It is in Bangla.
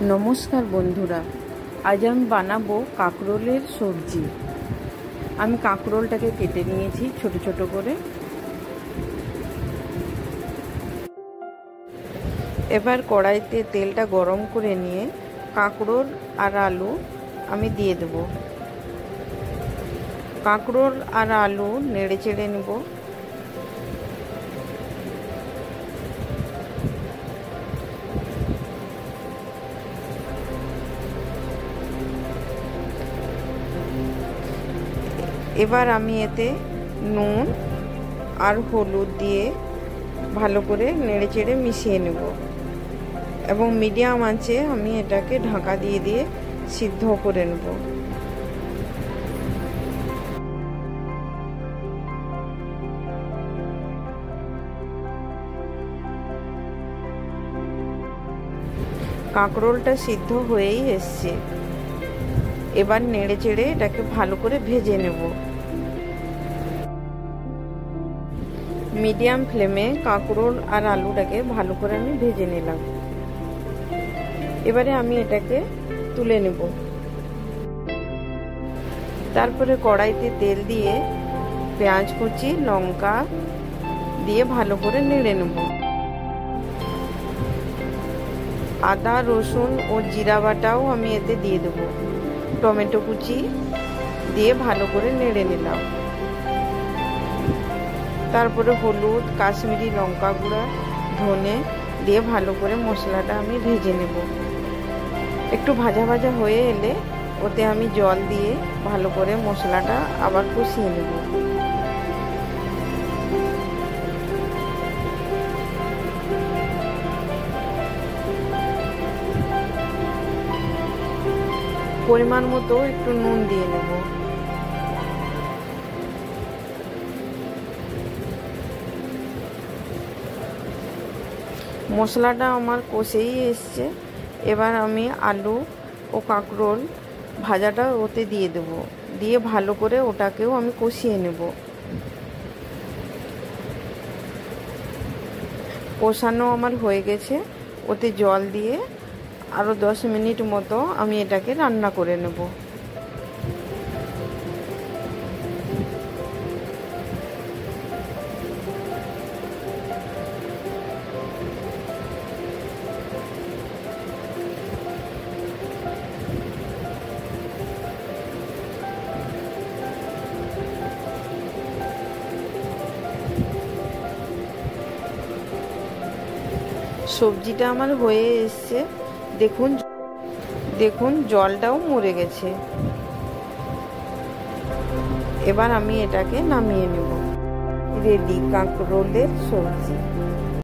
নমস্কার বন্ধুরা, আজ আমি বানাবো কাঁকরোলের সবজি। আমি কাঁকরোলটাকে কেটে নিয়েছি ছোট ছোট করে। এবার কড়াইতে তেলটা গরম করে নিয়ে কাঁকরোল আর আলু আমি দিয়ে দেব। কাঁকরোল আর আলু নেড়ে চেড়ে নেব। এবার আমি এতে নুন আর হলুদ দিয়ে ভালো করে নেড়ে চেড়ে মিশিয়ে নেব এবং মিডিয়াম আঁচে আমি এটাকে ঢাকা দিয়ে দিয়ে সিদ্ধ করে নেব। কাঁকরোলটা সিদ্ধ হয়েই এসছে। এবার নেড়ে চেড়ে এটাকে ভালো করে ভেজে নেব। মিডিয়াম ফ্লেমে কাঁকরোল আর আলুটাকে ভালো করে আমি ভেজে নিলাম। এবারে আমি এটাকে তুলে নেব। তারপরে কড়াইতে তেল দিয়ে পেঁয়াজ কুচি, লঙ্কা দিয়ে ভালো করে নেড়ে নেব। আদা, রসুন ও জিরা বাটাও আমি এতে দিয়ে দেব। টমেটো কুচি দিয়ে ভালো করে নেড়ে নিলাম। তারপরে হলুদ, কাশ্মীরি লঙ্কা গুঁড়া, ধনে দিয়ে ভালো করে মশলাটা আমি ভেজে নেব। একটু ভাজা ভাজা হয়ে এলে ওতে আমি জল দিয়ে ভালো করে মশলাটা আবার কষিয়ে নেব। পরিমাণ মতো একটু নুন দিয়ে নেব। মশলাটা আমার কষেই এসছে। এবার আমি আলু ও কাঁকরোল ভাজাটা ওতে দিয়ে দেব। দিয়ে ভালো করে ওটাকেও আমি কষিয়ে নেব। কষানো আমার হয়ে গেছে। ওতে জল দিয়ে আরও 10 মিনিট মতো আমি এটাকে রান্না করে নেব। সবজিটা আমার হয়ে এসছে। দেখুন জলটাও মরে গেছে। এবার আমি এটাকে নামিয়ে নেব। রেডি কাঁকরোলের সবজি।